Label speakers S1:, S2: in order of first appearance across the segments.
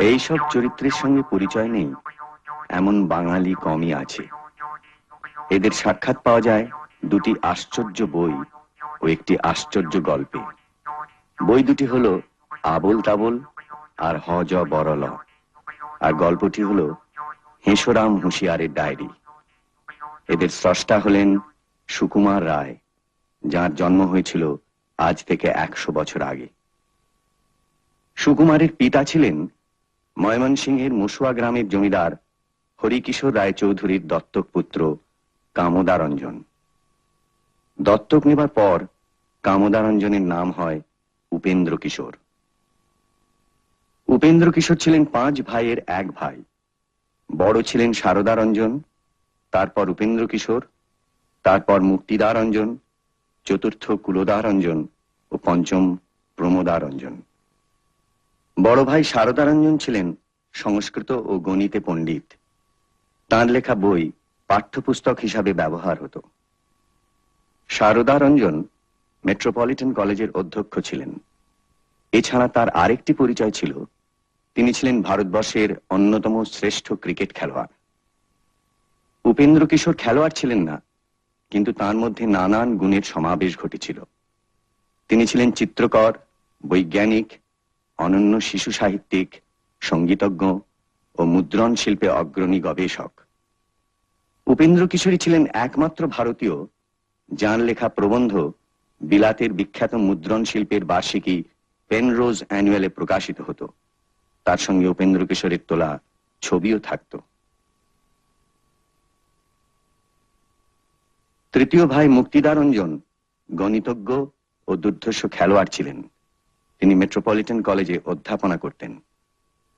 S1: এইসব চরিত্রের সঙ্গে পরিচয় নেই এমন বাঙালি কমই আছে। এদের সাক্ষাৎ পাওয়া যায় দুটি আশ্চর্য বই ও একটি আশ্চর্য গল্পে। বই দুটি হলো আবোল তাবোল আর হ জ বড়ল, আর গল্পটি হলো হেঁসরাম হুঁশিয়ারের ডায়েরি। এদের স্রষ্টা হলেন সুকুমার রায়, যার জন্ম হয়েছিল আজ থেকে 100 বছর আগে। সুকুমারের পিতা ছিলেন ময়মনসিংহের মুসুয়া গ্রামের জমিদার হরিকিশোর রায় চৌধুরীর দত্তক পুত্র কামদারঞ্জন। দত্তক নেবার পর কামদারঞ্জনের নাম হয় উপেন্দ্র কিশোর। উপেন্দ্র কিশোর ছিলেন 5 ভাইয়ের এক ভাই। বড় ছিলেন শারদারঞ্জন, তারপর উপেন্দ্র কিশোর, তারপর মুক্তিদারঞ্জন, চতুর্থ কুলদারঞ্জন ও পঞ্চম প্রমোদারঞ্জন। বড় ভাই শারদারঞ্জন ছিলেন সংস্কৃত ও গণিতে পণ্ডিত। তাঁর লেখা বই পাঠ্যপুস্তক হিসাবে ব্যবহার হতো। শারদারঞ্জন মেট্রোপলিটন কলেজের অধ্যক্ষ ছিলেন। এছাড়া তার আরেকটি পরিচয় ছিল, তিনি ছিলেন ভারতবর্ষের অন্যতম শ্রেষ্ঠ ক্রিকেট খেলোয়াড়। উপেন্দ্র কিশোর খেলোয়াড় ছিলেন না, কিন্তু তার মধ্যে নানান গুণের সমাবেশ ঘটেছিল। তিনি ছিলেন চিত্রকর, বৈজ্ঞানিক, অনন্য শিশু সাহিত্যিক, সঙ্গীতজ্ঞ ও মুদ্রণ শিল্পে অগ্রণী গবেষক। উপেন্দ্র কিশোরী ছিলেন একমাত্র ভারতীয় যার লেখা প্রবন্ধ বিলাতের বিখ্যাত মুদ্রণ শিল্পের বার্ষিকী পেনরোজ অ্যানুয়ালে প্রকাশিত হতো। তার সঙ্গে উপেন্দ্র কিশোরের তোলা ছবিও থাকত। তৃতীয় ভাই মুক্তিদারঞ্জন গণিতজ্ঞ ও দুর্ধর্ষ খেলোয়াড় ছিলেন। তিনি মেট্রোপলিটন কলেজে অধ্যাপনা করতেন।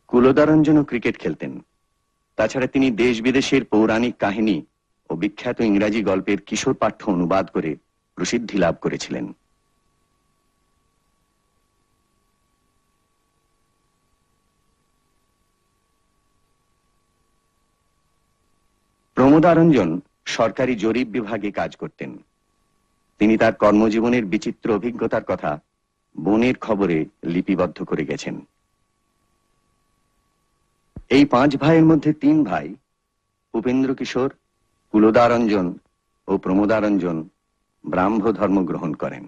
S1: কুলদারঞ্জনও ক্রিকেট খেলতেন। তাছাড়া তিনি দেশ বিদেশের পৌরাণিক কাহিনী ও বিখ্যাত ইংরাজি গল্পের কিশোর পাঠ্য অনুবাদ করে প্রসিদ্ধি লাভ করেছিলেন। প্রমোদারঞ্জন সরকারি জরিপ বিভাগে কাজ করতেন। তিনি তার কর্মজীবনের বিচিত্র অভিজ্ঞতার কথা বনের খবরে লিপিবদ্ধ করে গেছেন। এই 5 ভাইয়ের মধ্যে 3 ভাই উপেন্দ্র কিশোর, কুলদারঞ্জন ও প্রমোদারঞ্জন ব্রাহ্ম ধর্ম গ্রহণ করেন।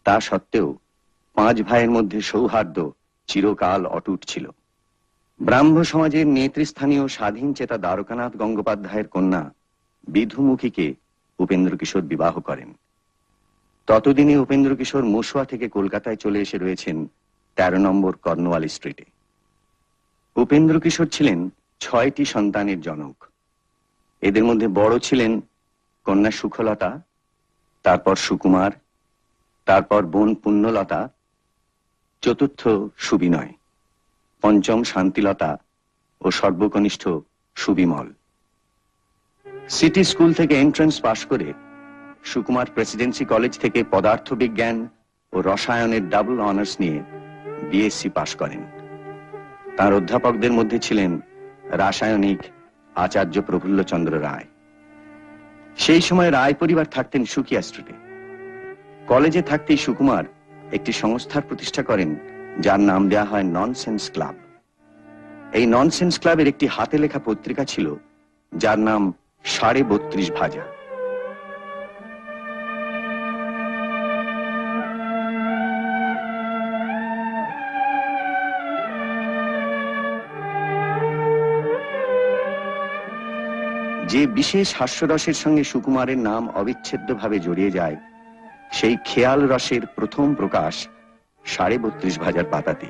S1: তা সত্ত্বেও 5 ভাইয়ের মধ্যে সৌহার্দ্য চিরকাল অটুট ছিল। ব্রাহ্ম সমাজের নেতৃস্থানীয় স্বাধীন চেতা দ্বারকানাথ গঙ্গোপাধ্যায়ের কন্যা বিধুমুখীকে উপেন্দ্র কিশোর বিবাহ করেন। ততদিনে উপেন্দ্র কিশোর মুসুয়া থেকে কলকাতায় চলে এসে রয়েছেন 13 নম্বর কর্নওয়ালি স্ট্রিটে। উপেন্দ্র কিশোর ছিলেন 6টি সন্তানের জনক। এদের মধ্যে বড় ছিলেন কন্যা সুখলতা, তারপর সুকুমার, তারপর বোন পুণ্যলতা, চতুর্থ সুবিনয়, পঞ্চম শান্তিলতা ও সর্বকনিষ্ঠ সুবিমল। সিটি স্কুল থেকে এন্ট্রান্স পাশ করে সুকুমার প্রেসিডেন্সি কলেজ থেকে পদার্থবিজ্ঞান ও রসায়নের ডাবল অনার্স নিয়ে বিএসসি পাশ করেন। তার অধ্যাপকদের মধ্যে ছিলেন রাসায়নিক আচার্য প্রফুল্লচন্দ্র রায়। সেই সময় রায় পরিবার থাকতেন সুকিয়া স্ট্রিটে। কলেজে থাকতেই সুকুমার একটি সংস্থার প্রতিষ্ঠা করেন, যার নাম দেয়া হয় ননসেন্স ক্লাব। এই ননসেন্স ক্লাবের একটি হাতে লেখা পত্রিকা ছিল, যার নাম 32.5 ভাজা। যে বিশেষ হাস্যরসের সঙ্গে সুকুমারের নাম অবিচ্ছেদ্যভাবে জড়িয়ে যায়, সেই খেয়াল রসের প্রথম প্রকাশ 32.5 ভাজার পাতাতে।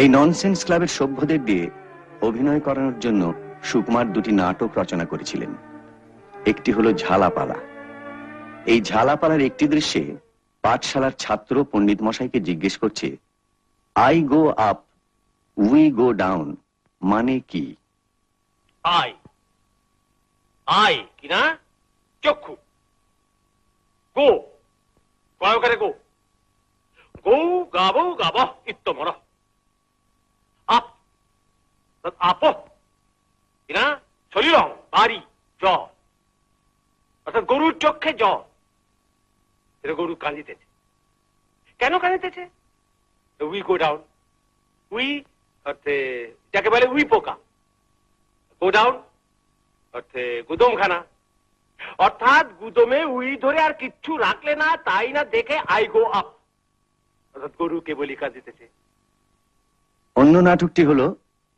S1: এই ননসেন্স ক্লাবের সভ্যদের দিয়ে অভিনয় করানোর জন্য সুকুমার 2টি নাটক রচনা করেছিলেন। একটি হলো ঝালাপালা। এই ঝালাপালার একটি দৃশ্যে পাঠশালার ছাত্র পণ্ডিত মশাইকে জিজ্ঞেস করছে, I go up we go down মানে কি?
S2: আই আই কি না চক্ষু, গো কয়কারে গো, গৌ গাবো গাব ইত্যমর, আপ আপ কি না শরীর বাড়ি জ, অর্থাৎ গরুর চক্ষে জ। এটা গরু কাঁদিতেছে। কেন কাঁদিতেছে? উই গো ডাউন, উই অর্থে যাকে বলে উই পোকা, গো ডাউন অর্থে গুদমখানা, অর্থাৎ গুদমে উই ধরে আর কিচ্ছু রাখলে না, তাই না দেখে আই গো আপ, অর্থাৎ গরু কেবলই কাঁদিতেছে।
S1: অন্য নাটকটি হল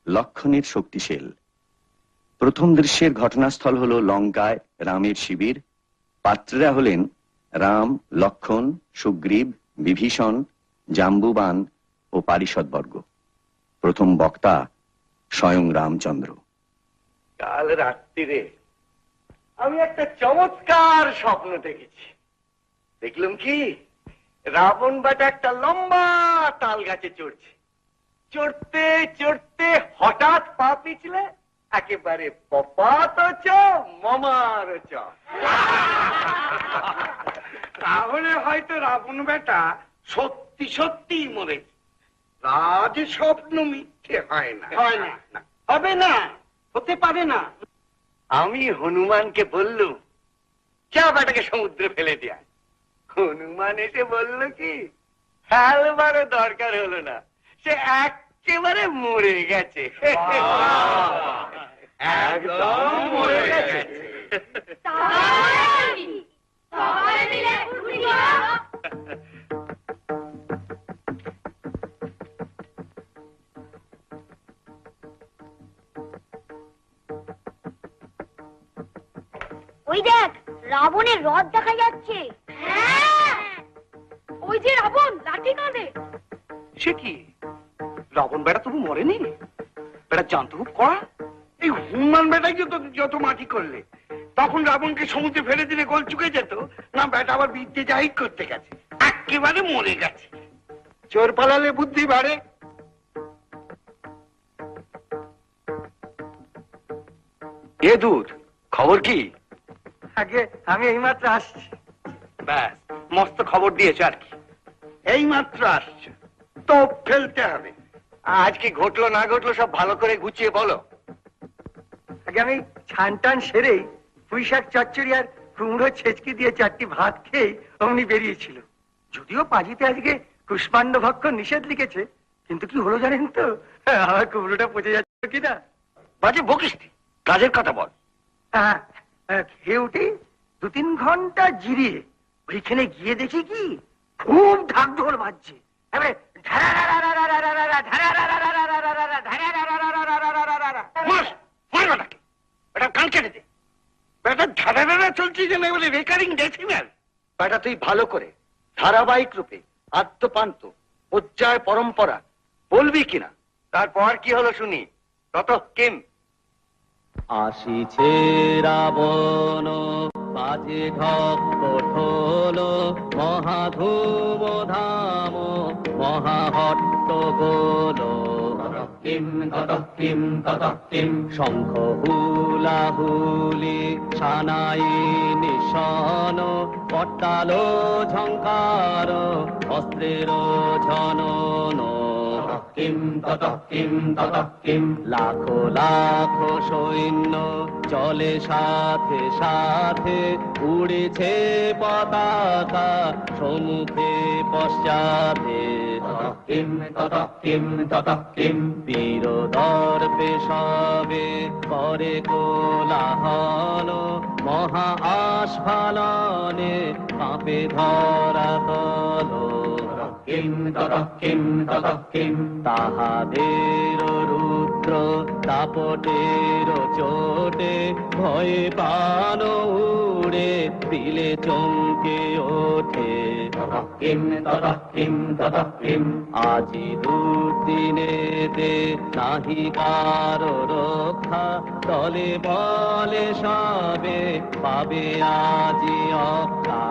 S1: লক্ষণের শক্তিশীল। প্রথম দৃশ্যের ঘটনাস্থল হল লঙ্কায় রামের শিবির। পাত্ররা হলেন রাম, লক্ষণ, সুগ্রীব, বিভীষণ, জাম্বুবান ও পারিষদবর্গ। প্রথম বক্তা স্বয়ং রামচন্দ্র।
S2: কাল রাত্রিরে আমি একটা চমৎকার স্বপ্ন দেখেছি। দেখলাম কি, রাবণ বেটা একটা লম্বা তাল গাছে চড়ছে। চড়তে চড়তে হঠাৎ পা পিছলে একেবারে পপাত চ মমার চ।
S3: তাহলে হয়তো রাবণ বেটা সত্যি সত্যি মরেছে। রাজ স্বপ্ন মিথ্যে হয় না,
S2: হয় না,
S3: হবে না, হতে পারে না।
S2: আমি হনুমানকে বললুম যা বেটাকে সমুদ্রে ফেলে দেয়া। হনুমান এসে বলল কি, ফেলবারও দরকার হলো না, সে একেবারে মরে গেছে। একদম মরে গেছে।
S4: ওই দেখ, রাবণের রথ দেখা যাচ্ছে। ওই যে রাবণ লাঠি কাঁধে।
S3: সে কি, রাবণ বেটা তবু মরেনি? বেটা জানতো খুব কড়া। এই হনুমান বেটাই যত মাটি করলে, তখন রাবণকে সমুদ্রে ফেলে দিলে গোল চুকে যেত না? বেটা আবার বিদ্যে জাহির করতে গেছে, একেবারে মরে গেছে। চোর পালালে বুদ্ধি বাড়ে।
S2: এ দূত, খবর কি?
S3: আগে আমি এইমাত্র আসছি।
S2: ব্যাস, মস্ত খবর দিয়েছে আর কি।
S3: এইমাত্র আসছে, তো ফেলতে হবে।
S2: আজ কি ঘটলো না ঘটলো সব ভালো করে গুছিয়ে বলো।
S3: আগে আমি ছান টান সেরেই পুঁইশাক চচ্চড়ি আর কুমড়ো ছেচকি দিয়ে 4টি ভাত খেয়ে অমনি বেরিয়েছিল। যদিও পাঁজিতে আজকে কুষ্মাণ্ড ভক্ষণ নিষেধ লিখেছে, কিন্তু কি হলো জানেন তো, আমার কুমড়োটা পচে যাচ্ছে কিনা।
S2: বাজে বকিস, কাজের কথা বল।
S3: খেয়ে উঠে 2-3 ঘন্টা জিরিয়ে ওইখানে গিয়ে দেখি কি খুব ঢাক ঢোল বাজছে। চলছে যেন বলে রেকারিং ডেসিমেল।
S2: বেটা তুই ভালো করে ধারাবাহিক রূপে আত্মপান্ত পর্যায় পরম্পরা বলবি কিনা। তারপর কি হলো শুনি। তত কিম।
S5: আসিছে রাবণ বাজে ঢক কঠোল, মহাধূম ধাম মহাহট্ট গোল। কিম ততঃ কিম ততঃ কিম, শঙ্খ হুলাহুলি সানাই নিশান, পট্টাল ঝঙ্কার অস্ত্রের ঝনন। কিম ততঃ কিম ততঃ কিম, লাখো লাখো সৈন্য চলে সাথে সাথে, উড়েছে পতাকা সম্মুখে পশ্চাতে। কিম ততঃ কিম ততঃ কিম, বীর দর্পে সবে করে কোলাহল, মহা আস্ফালনে কাঁপে ধরাতল। কিম ততঃ কিম ততঃ কিম, তাহাদের রুদ্র দাপটের চোটে ভয়ে প্রাণ উড়ে দিলে চমকে ওঠে। কিম ততঃ কিম ততঃ কিম, আজি দুর্দিনেতে নাহি কারো রক্ষা, তলে বলে সবে পাবে আজি অক্ষা।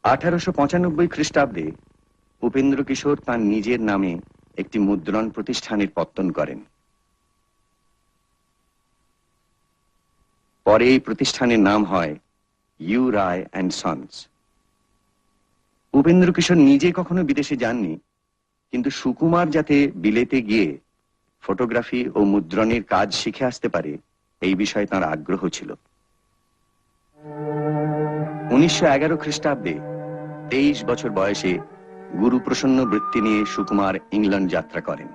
S1: 1895 খ্রিস্টাব্দে উপেন্দ্র কিশোর তার নিজের নামে একটি মুদ্রণ প্রতিষ্ঠানের পত্তন করেন। পরে এই প্রতিষ্ঠানের নাম হয় U Ray and sons. Upendra Kishore নিজে কখনো বিদেশে যাননি, কিন্তু সুকুমার যাতে বিলেতে গিয়ে ফটোগ্রাফি ও মুদ্রণের কাজ শিখে আসতে পারে এই বিষয়ে তার আগ্রহ ছিল। 1911 খ্রিস্টাব্দে 23 বছর বয়সে গুরুপ্রসন্ন বৃত্তি নিয়ে সুকুমার ইংল্যান্ড যাত্রা করেন।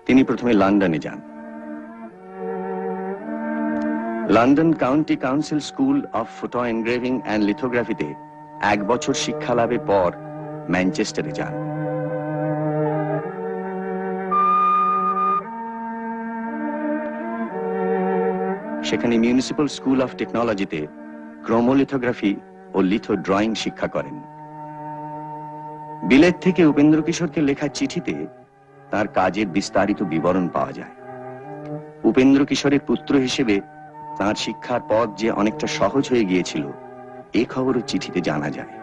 S1: তিনি প্রথমে লন্ডনে যান। London County Council School of Photo Engraving and লিথোগ্রাফিতে 1 বছর শিক্ষা লাভের পর ম্যানচেস্টারে যান। সেখানে মিউনিসিপ্যাল স্কুল অফ টেকনোলজিতে ক্রোমোলিথোগ্রাফি ও লিথো ড্রয়িং শিক্ষা করেন। বিলেত থেকে উপেন্দ্র কিশোরকে লেখা চিঠিতে তার কাজের বিস্তারিত বিবরণ পাওয়া যায়। উপেন্দ্র কিশোরের পুত্র হিসেবে তার শিক্ষার পথ যে অনেকটা সহজ হয়ে গিয়েছিল এই খবরও চিঠিতে জানা যায়।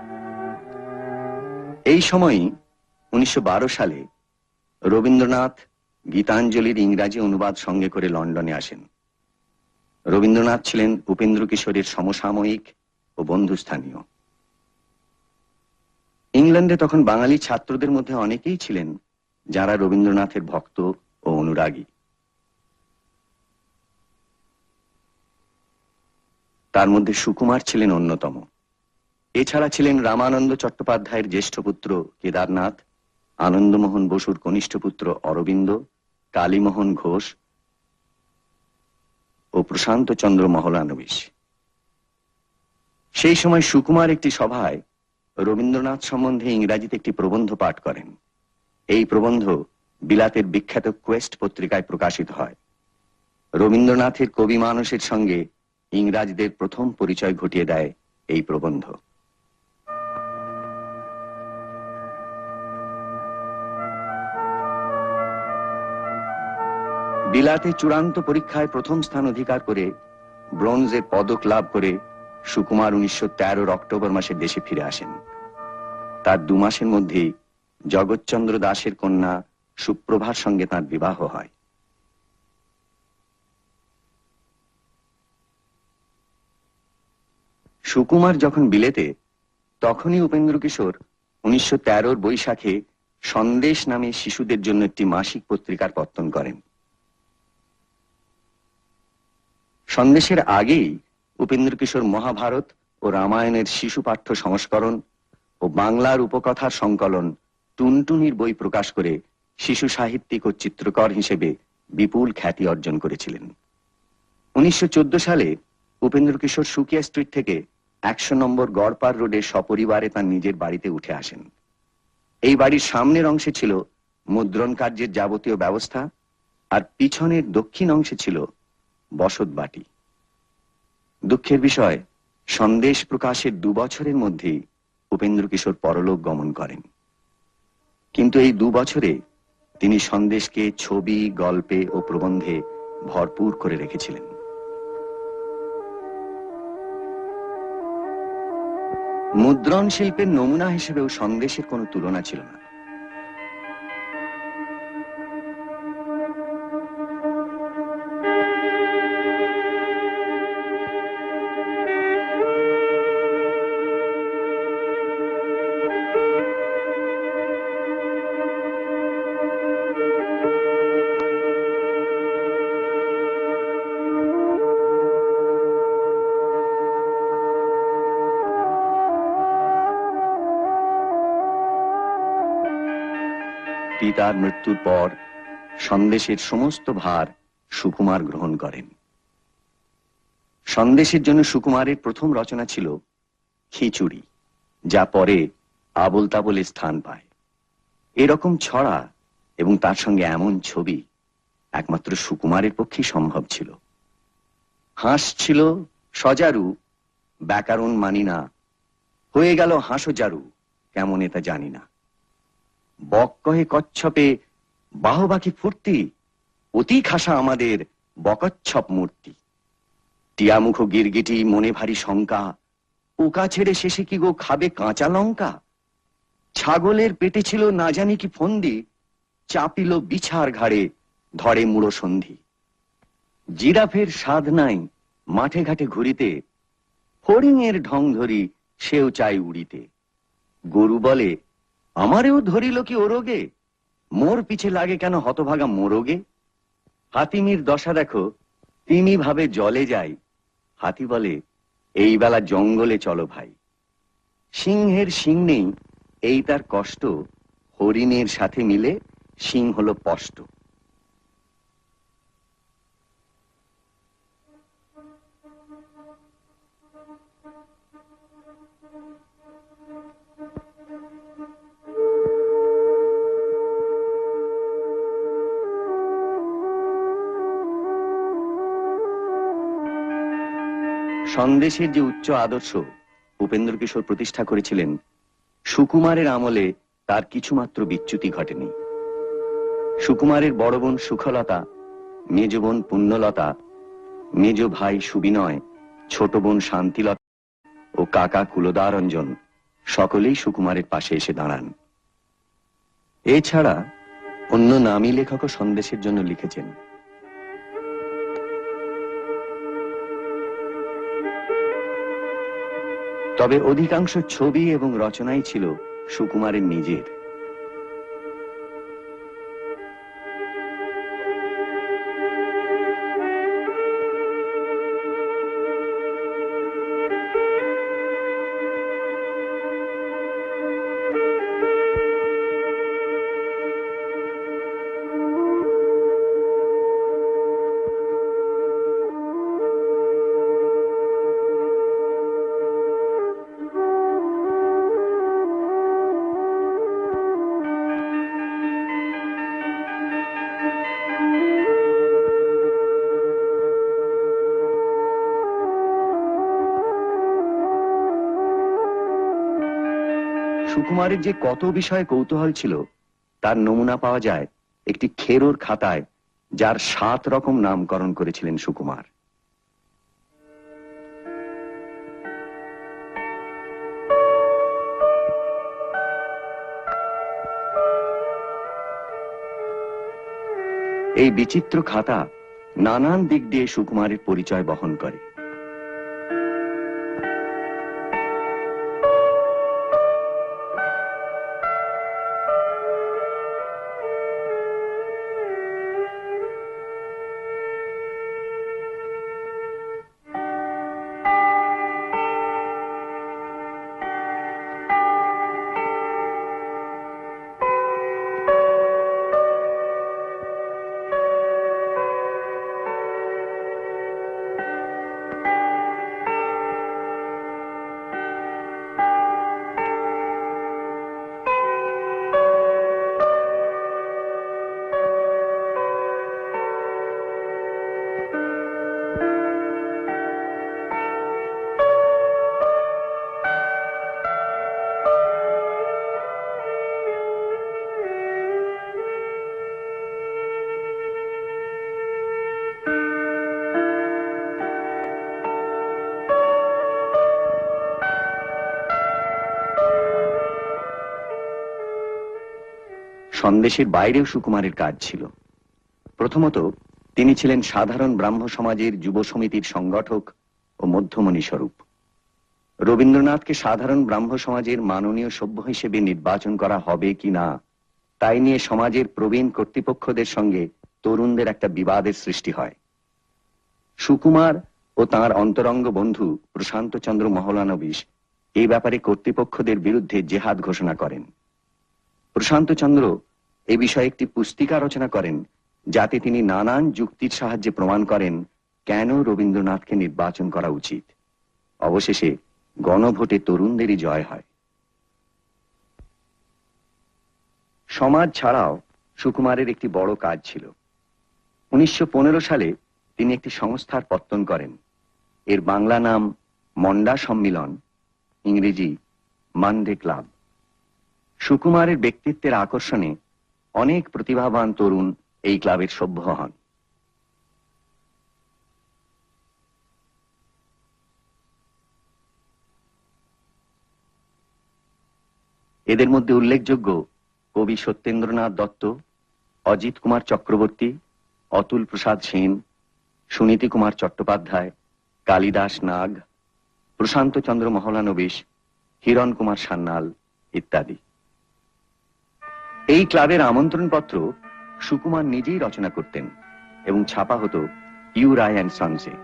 S1: এই সময়ই 1912 সালে রবীন্দ্রনাথ গীতাঞ্জলির ইংরাজি অনুবাদ সঙ্গে করে লন্ডনে আসেন। রবীন্দ্রনাথ ছিলেন উপেন্দ্র কিশোরের সমসাময়িক ও বন্ধুস্থানীয়। ইংল্যান্ডে তখন বাঙালি ছাত্রদের মধ্যে অনেকেই ছিলেন যারা রবীন্দ্রনাথের ভক্ত ও অনুরাগী। তার মধ্যে সুকুমার ছিলেন অন্যতম। এছাড়া ছিলেন রামানন্দ চট্টোপাধ্যায়ের জ্যেষ্ঠ পুত্র কেদারনাথ, আনন্দমোহন বসুর কনিষ্ঠ পুত্র অরবিন্দ, কালীমোহন ঘোষ ও প্রশান্ত চন্দ্র মহলানবিশ। সেই সময় সুকুমার একটি সভায় রবীন্দ্রনাথ সম্বন্ধে ইংরাজিতে একটি প্রবন্ধ পাঠ করেন। এই প্রবন্ধ বিলাতের বিখ্যাত কোয়েস্ট পত্রিকায় প্রকাশিত হয়। রবীন্দ্রনাথের কবি মানসের সঙ্গে ইংরাজদের প্রথম পরিচয় ঘটিয়ে দেয় এই প্রবন্ধ। বিলাতে চূড়ান্ত পরীক্ষায় প্রথম স্থান অধিকার করে ব্রোঞ্জের পদক লাভ করে সুকুমার 1913 অক্টোবর মাসে দেশে ফিরে আসেন। তার 2 মাসের মধ্যেই জগৎচন্দ্র দাসের কন্যা সুপ্রভার সঙ্গে তার বিবাহ হয়। সুকুমার যখন বিলেতে, তখনই উপেন্দ্র কিশোর 1913 বৈশাখে সন্দেশ নামে শিশুদের জন্য একটি মাসিক পত্রিকার পত্তন করেন। সন্দেশের আগেই উপেন্দ্র কিশোর মহাভারত ও রামায়ণের শিশু পাঠ্য সংস্করণ ও বাংলার উপকথার সংকলন টুনটুনির বই প্রকাশ করে শিশু সাহিত্যিক ও চিত্রকর হিসেবে বিপুল খ্যাতি অর্জন করেছিলেন। 1914 সালে উপেন্দ্র কিশোর সুকিয়া স্ট্রিট থেকে 100 নম্বর গড়পার রোডে সপরিবারে তার নিজের বাড়িতে উঠে আসেন। এই বাড়ির সামনের অংশে ছিল মুদ্রণ কার্যের যাবতীয় ব্যবস্থা, আর পিছনের দক্ষিণ অংশে ছিল বসত বাটি। দুঃখের বিষয়, সন্দেশ প্রকাশের 2 বছরের মধ্যেই উপেন্দ্র কিশোর পরলোক গমন করেন। কিন্তু এই 2 বছরে তিনি সন্দেশকে ছবি, গল্পে ও প্রবন্ধে ভরপুর করে রেখেছিলেন। মুদ্রণ শিল্পের নমুনা হিসেবেও সন্দেশের কোনো তুলনা ছিল না। পিতার মৃত্যুর পর সন্দেশের সমস্ত ভার সুকুমার গ্রহণ করেন। সন্দেশের জন্য সুকুমারের প্রথম রচনা ছিল খিচুড়ি, যা পরে আবোল তাবোলে স্থান পায়। এরকম ছড়া এবং তার সঙ্গে এমন ছবি একমাত্র সুকুমারের পক্ষেই সম্ভব ছিল। হাঁস ছিল সজারু, ব্যাকরণ মানি না, হয়ে গেল হাঁসো জারু, কেমন এটা জানি না। বক কহে কচ্ছপে বাহবাকি ফুর্তি, অতি খাসা আমাদের বকচ্ছপ মূর্তি। টিয়ামুখ গিরগিটি মনে ভারী শঙ্কা, পোকা ছেড়ে শেষে কি গো খাবে কাঁচা লঙ্কা? ছাগলের পেটে ছিল না জানি কি ফন্দি, চাপিল বিছার ঘাড়ে ধরে মুড়ো সন্ধি। জিরাফের স্বাদ নাই মাঠে ঘাটে ঘুরিতে, হরিণের ঢং ধরি সেও চাই উড়িতে। গরু বলে আমারেও ধরিল কি ওরোগে, মোর পিছে লাগে কেন হতভাগা মোরগে। হাতিমির দশা দেখো, তিনি ভাবে জলে যাই, হাতি বলে এই বেলা জঙ্গলে চলো ভাই। সিংহের শিং নেই এই তার কষ্ট, হরিণের সাথে মিলে সিং হলো স্পষ্ট। সন্দেশের যে উচ্চ আদর্শ উপেন্দ্র কিশোর প্রতিষ্ঠা করেছিলেন, সুকুমারের আমলে তার কিছুমাত্র বিচ্যুতি ঘটেনি। সুকুমারের বড় বোন সুখলতা, মেজ বোন পুণ্যলতা, মেজ ভাই সুবিনয়, ছোট বোন শান্তিলতা ও কাকা কুলদারঞ্জন সকলেই সুকুমারের পাশে এসে দাঁড়ান। এছাড়া অন্য নামী লেখকও সন্দেশের জন্য লিখেছেন। তবে অধিকাংশ ছবি এবং রচনাই ছিল সুকুমারের নিজের। সুকুমারের যে কত বিষয়ে কৌতূহল ছিল তার নমুনা পাওয়া যায় একটি খেরোর খাতায়, যার 7 রকম নামকরণ করেছিলেন সুকুমার। এই বিচিত্র খাতা নানান দিক দিয়ে সুকুমারের পরিচয় বহন করে। সন্দেশের বাইরেও সুকুমারের কাজ ছিল। প্রথমত তিনি ছিলেন সাধারণ ব্রাহ্ম সমাজের যুব সমিতির সংগঠক ও মধ্যমণি স্বরূপ। রবীন্দ্রনাথকে সাধারণ ব্রাহ্ম সমাজের মাননীয় সভ্য হিসেবে নির্বাচন করা হবে কি না, তাই নিয়ে সমাজের প্রবীণ কর্তৃপক্ষদের সঙ্গে তরুণদের একটা বিবাদের সৃষ্টি হয়। সুকুমার ও তাঁর অন্তরঙ্গ বন্ধু প্রশান্ত চন্দ্র মহলানবিশ এই ব্যাপারে কর্তৃপক্ষদের বিরুদ্ধে জেহাদ ঘোষণা করেন। প্রশান্ত চন্দ্র এ বিষয়ে একটি পুস্তিকা রচনা করেন, যাতে তিনি নানান যুক্তির সাহায্যে প্রমাণ করেন কেন রবীন্দ্রনাথকে নির্বাচন করা উচিত। অবশেষে গণভোটে তরুণদেরই জয় হয়। সমাজ ছাড়াও সুকুমারের একটি বড় কাজ ছিল। 1915 সালে তিনি একটি সংস্থার পত্তন করেন। এর বাংলা নাম মন্ডা সম্মিলন, ইংরেজি মানডে ক্লাব। সুকুমারের ব্যক্তিত্বের আকর্ষণে অনেক প্রতিভাবান তরুণ এই ক্লাবের সভ্য হন। এদের মধ্যে উল্লেখযোগ্য কবি সত্যেন্দ্রনাথ দত্ত, অজিত কুমার চক্রবর্তী, অতুল প্রসাদ সেন, সুনীতি কুমার চট্টোপাধ্যায়, কালিদাস নাগ, প্রশান্ত চন্দ্র মহলানবিশ, হিরণ কুমার সান্যাল ইত্যাদি। এই ক্লাবের আমন্ত্রণপত্র সুকুমার নিজেই রচনা করতেন এবং ছাপা হতো ইউ রায় অ্যান্ড সন্সে।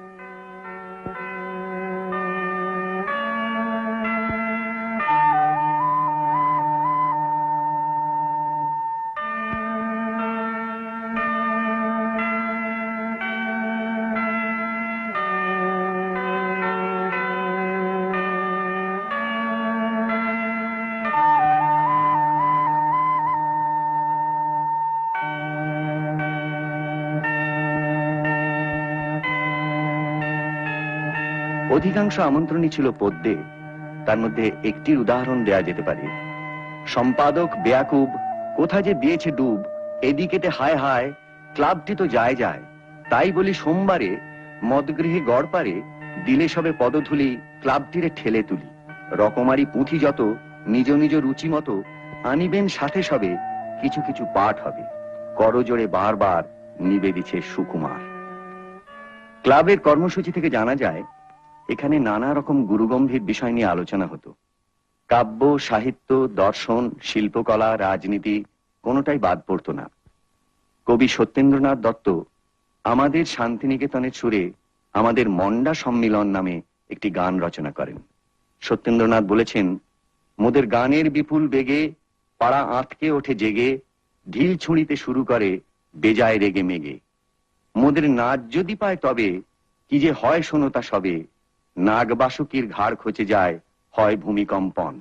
S1: অধিকাংশ আমন্ত্রণই ছিল পদ্যে। তার মধ্যে একটির উদাহরণ দেয়া যেতে পারে। সম্পাদক বেয়াকুব, কোথা যে দিয়েছে ডুব, এদিকেতে হায় হায়, ক্লাবটি তো যায় যায়। তাই বলি সোমবারে মদগৃহে গড় পারে, দিলে সবে পদধূলি ক্লাবটিরে ঠেলে তুলি। রকমারি পুঁথি যত নিজ নিজ রুচি মতো আনিবেন সাথে সবে, কিছু কিছু পাঠ হবে। করজোড়ে বারবার নিবেদিছে সুকুমার। ক্লাবের কর্মসূচি থেকে জানা যায় এখানে নানা রকম গুরুগম্ভীর বিষয় নিয়ে আলোচনা হতো। কাব্য, সাহিত্য, দর্শন, শিল্পকলা, রাজনীতি কোনোটাই বাদ পড়তো না। কবি সত্যেন্দ্রনাথ দত্ত আমাদের শান্তিনিকেতনের সুরে আমাদের মন্ডা সম্মিলন নামে একটি গান রচনা করেন। সত্যেন্দ্রনাথ বলেছেন, মোদের গানের বিপুল বেগে পাড়া আঁতকে ওঠে জেগে, ঢিল ছুঁড়িতে শুরু করে বেজায় রেগে মেগে। মোদের নাচ যদি পায় তবে কি যে হয় শোনো তা সবে, নাগবাসুকির ঘাড় খচে যায় হয় ভূমিকম্পন।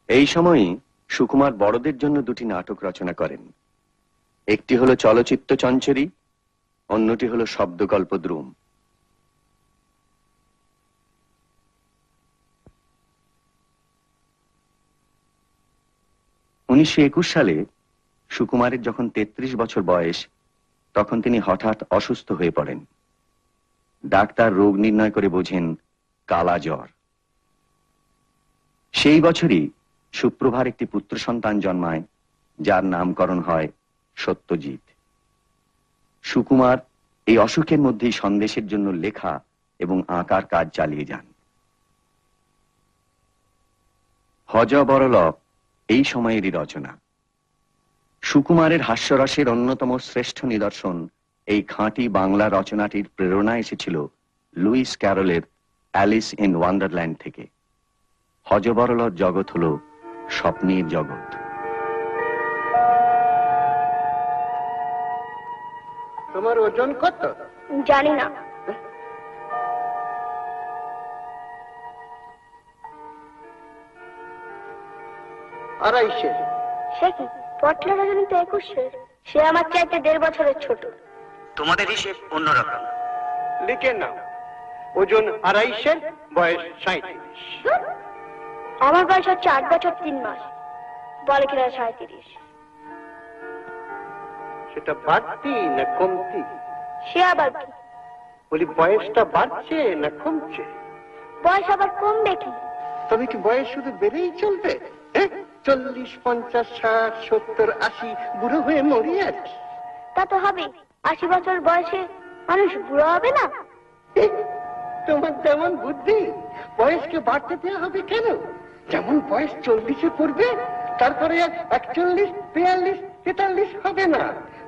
S1: এই সময়ই সুকুমার বড়দের জন্য দুটি নাটক রচনা করেন। একটি হলো চলচ্চিত্র চঞ্চরী, অন্যটি হলো শব্দগল্প দ্রুম। 1921 সালে সুকুমারের যখন 33 বছর বয়স, তখন তিনি হঠাৎ অসুস্থ হয়ে পড়েন। ডাক্তার রোগ নির্ণয় করে বোঝেন কালা জ্বর। সেই বছরই সুপ্রভার একটি পুত্র সন্তান জন্মায়, যার নামকরণ হয় সত্যজিৎ। সুকুমার এই অসুখের মধ্যেই সন্দেশের জন্য লেখা এবং আঁকার কাজ চালিয়ে যান। হজ বরল এই সময়েরই রচনা। সুকুমারের হাস্যরসের অন্যতম শ্রেষ্ঠ নিদর্শন এই খাঁটি বাংলা রচনাটির প্রেরণা এসেছিল লুইস ক্যারলের অ্যালিস ইন ওয়ান্ডারল্যান্ড থেকে। হজবরলর জগৎ হল স্বপ্নের জগৎ।
S3: তোমার ওজন কত?
S4: জানি না।
S3: আড়াইশে।
S4: সে কি, পটলা রজনী তো 21। সে আমার চাইতে 1.5 বছরের ছোট।
S2: তোমাদের হিসেব অন্যরকম।
S3: লিখে নাও, ওজন 2.5, বয়স 37।
S4: আমার বয়স হচ্ছে 8 বছর 3 মাস। বলে কিনা 37।
S3: সেটা বাড়তি না কমতি?
S4: সে আবার কি?
S3: বলি বয়সটা বাড়ছে না কমছে?
S4: বয়স আবার কমবে কি?
S3: তবে কি বয়স শুধু বেড়েই চলবে? 40, 50, 60, 70, 80 বুড়ো হয়ে মরি আর কি।
S4: তা তো হবে। 80 বছর বয়সে মানুষ বুড়ো হবে না?
S3: তোমার তেমন বুদ্ধি। বয়সকে বাড়তে দেওয়া হবে কেন? যেমন বয়স 40-এ পড়বে, তারপরে 41, 42, 43 হবে না,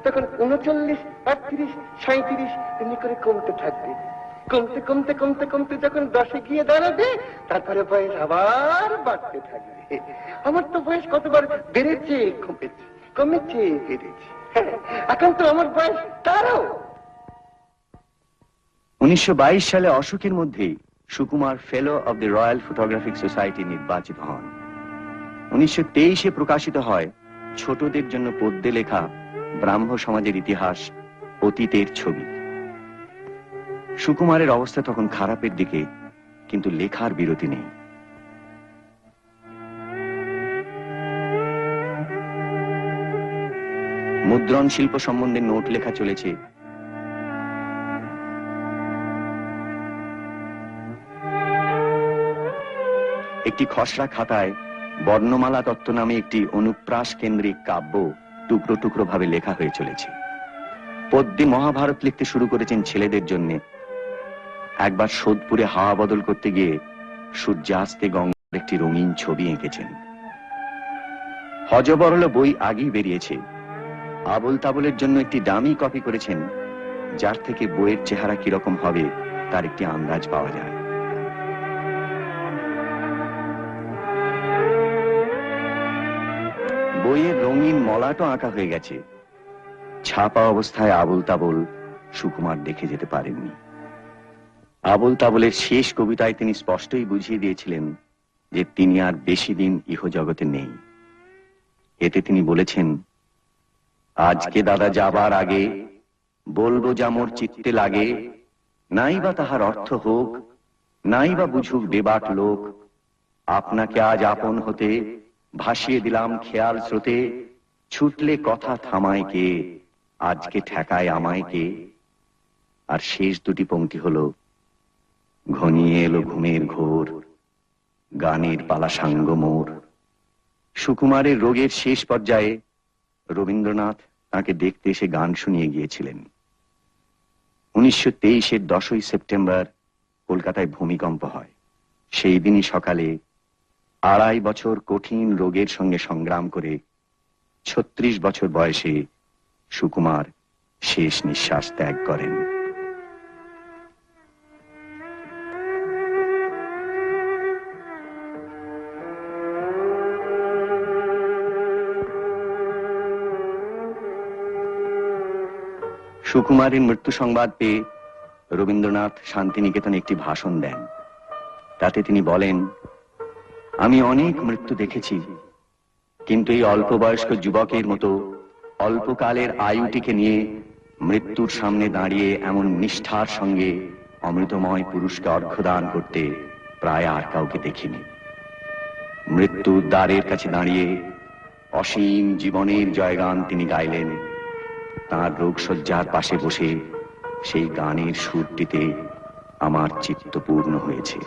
S3: তখন 39, 38, 37 এমনি করে কমতে থাকবে। কমতে কমতে কমতে কমতে যখন 10-এ গিয়ে দাঁড়াবে, তারপরে বয়স আবার বাড়তে থাকবে। আমার তো বয়স কতবার বেড়েছে, কমেছে, কমেছে, বেড়েছে। এখন তো আমার বয়স তারও।
S1: 1922 সালে অশোকের মধ্যেই সুকুমার ফেলো of the royal photographic society নির্বাচিত হন। 1923-এ প্রকাশিত হয় ছোটদের জন্য পদ্যে লেখা ব্রাহ্ম সমাজের ইতিহাস, অতীতের ছবি। সুকুমারের অবস্থা তখন খারাপের দিকে, কিন্তু লেখার বিরতি নেই। মুদ্রণ শিল্প সম্বন্ধে নোট লেখা চলেছে। একটি খসড়া খাতায় বর্ণমালা তত্ত্ব নামে একটি অনুপ্রাস কেন্দ্রিক কাব্য টুকরো টুকরো ভাবে লেখা হয়ে চলেছে। পদ্যে মহাভারত লিখতে শুরু করেছেন ছেলেদের জন্য। একবার সোদপুরে হাওয়া বদল করতে গিয়ে সূর্যাস্তে গঙ্গার একটি রঙিন ছবি এঁকেছেন। হজবরল বই আগেই বেরিয়েছে। আবল তাবলের জন্য একটি দামি কপি করেছেন, যার থেকে বইয়ের চেহারা কিরকম হবে তার একটি আন্দাজ পাওয়া যায়। বইয়ের রঙিন মলাটও আঁকা হয়ে গেছে। ছাপা অবস্থায় আবল তাবল সুকুমার দেখে যেতে পারেননি। আবল তাবলের শেষ কবিতায় তিনি স্পষ্টই বুঝিয়ে দিয়েছিলেন যে তিনি আর বেশি দিন ইহজগতে নেই। এতে তিনি বলেছেন, আজকে দাদা যাবার আগে বলবো যা মোর চিত্তে লাগে, নাই বা তাহার অর্থ হোক, নাই বা বুঝুক বেবাক লোক, আপনাকে আজ আপন হতে ভাসিয়ে দিলাম খেয়াল স্রোতে, ছুটলে কথা থামায় কে, আজকে ঠেকায় আমায় কে। আর শেষ দুটি পংক্তি হলো, ঘনিয়ে এলো ঘুমের ঘোর, গানের পালা সাঙ্গ মোর। সুকুমারের রোগের শেষ পর্যায়ে রবীন্দ্রনাথ তাকে দেখতে এসে গান শুনিয়ে গিয়েছিলেন। 1923-এর 10ই সেপ্টেম্বর কলকাতায় ভূমিকম্প হয়। সেই দিনই সকালে 2.5 বছর কঠিন রোগের সঙ্গে সংগ্রাম করে 36 বছর বয়সে সুকুমার শেষ নিঃশ্বাস ত্যাগ করেন। সুকুমারের মৃত্যু সংবাদ পেয়ে রবীন্দ্রনাথ শান্তিনিকেতনে একটি ভাষণ দেন। তাতে তিনি বলেন, আমি অনেক মৃত্যু দেখেছি, কিন্তু এই অল্প বয়স্ক যুবকের মতো অল্পকালের আয়ুটিকে নিয়ে মৃত্যুর সামনে দাঁড়িয়ে এমন নিষ্ঠার সঙ্গে অমৃতময় পুরুষকে অর্ঘ্যদান করতে প্রায় আর কাউকে দেখিনি। মৃত্যুর দ্বারের কাছে দাঁড়িয়ে অসীম জীবনের জয়গান তিনি গাইলেন। তাঁর রোগশয্যার পাশে বসে সেই গানের সুরটিতে আমার চিত্ত পূর্ণ হয়েছে।